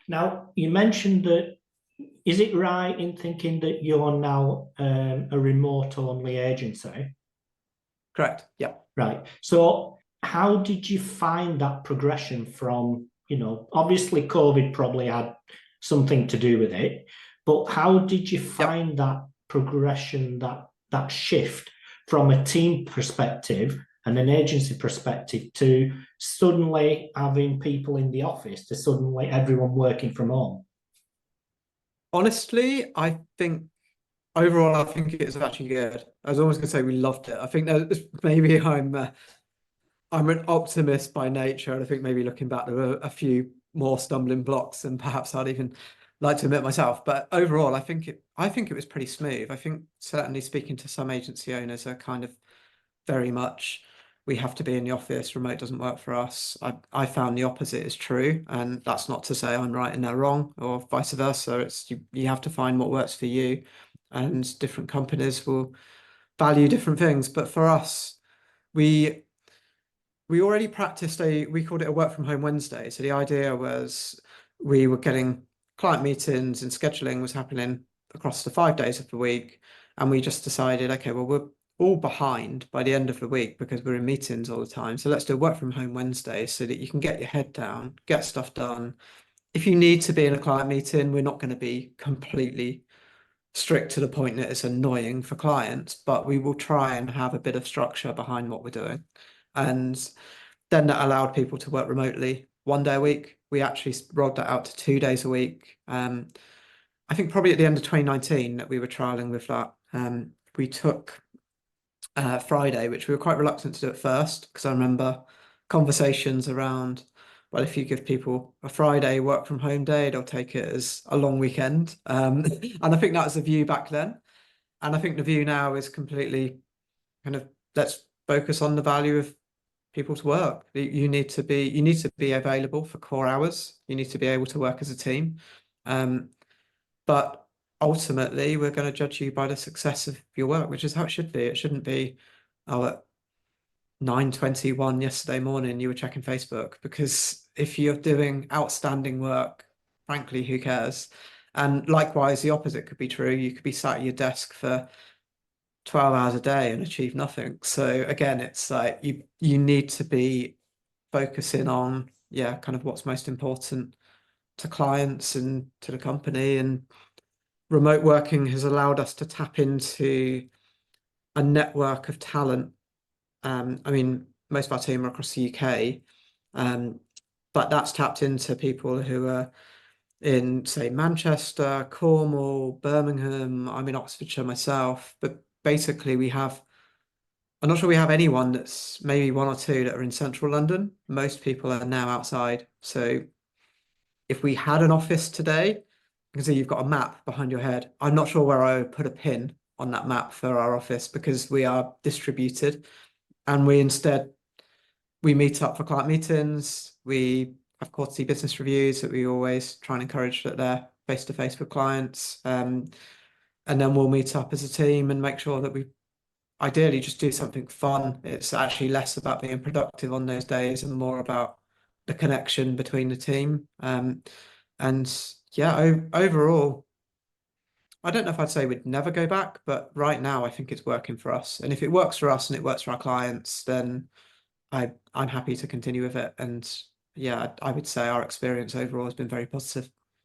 Now, you mentioned that, is it right in thinking that you're now a remote-only agency? Correct. Yeah. Right. So how did you find that progression from, obviously COVID probably had something to do with it, but how did you Yep. find that progression, that shift from a team perspective and an agency perspective to suddenly having people in the office to suddenly everyone working from home? Honestly, I think overall, I think it's actually good. I was always going to say we loved it. I think that maybe I'm an optimist by nature, and I think maybe looking back, there were a few more stumbling blocks than perhaps I'd even like to admit myself. But overall, I think it was pretty smooth. I think certainly speaking to some agency owners are kind of very much, we have to be in the office, remote doesn't work for us. I found the opposite is true, and that's not to say I'm right and they're wrong, or vice versa. It's you have to find what works for you, and different companies will value different things. But for us, we we already practiced we called it a work from home Wednesday. So the idea was we were getting client meetings and scheduling was happening across the 5 days of the week. And we just decided, okay, well, we're all behind by the end of the week because we're in meetings all the time. So let's do a work from home Wednesday so that you can get your head down, get stuff done. If you need to be in a client meeting, we're not going to be completely strict to the point that it's annoying for clients, but we will try and have a bit of structure behind what we're doing. And then that allowed people to work remotely 1 day a week. We actually rolled that out to 2 days a week. I think probably at the end of 2019 that we were trialing with that. We took Friday, which we were quite reluctant to do at first, because I remember conversations around, well, if you give people a Friday work from home day, they'll take it as a long weekend. And I think that was the view back then. And I think the view now is completely kind of, let's focus on the value of people's work. You need to be available for core hours. You need to be able to work as a team. But ultimately, we're going to judge you by the success of your work, which is how it should be. It shouldn't be, oh, at 9:21 yesterday morning, you were checking Facebook, because if you're doing outstanding work, frankly, who cares? And likewise, the opposite could be true. You could be sat at your desk for 12 hours a day and achieve nothing. So again, it's like you need to be focusing on, yeah, kind of what's most important to clients and to the company. And remote working has allowed us to tap into a network of talent. I mean, most of our team are across the UK, but that's tapped into people who are in, say, Manchester, Cornwall, Birmingham. I'm in Oxfordshire myself, but basically I'm not sure we have anyone that's maybe one or two that are in central London. Most people are now outside. So if we had an office today, you can see you've got a map behind your head. I'm not sure where I would put a pin on that map for our office, because we are distributed, and we meet up for client meetings. We have quarterly business reviews that we always try and encourage that they're face to face with clients. And then we'll meet up as a team and make sure that we ideally just do something fun. It's actually less about being productive on those days and more about the connection between the team. And yeah, overall, I don't know if I'd say we'd never go back, but right now I think it's working for us. And if it works for us and it works for our clients, then I'm happy to continue with it. And yeah, I would say our experience overall has been very positive.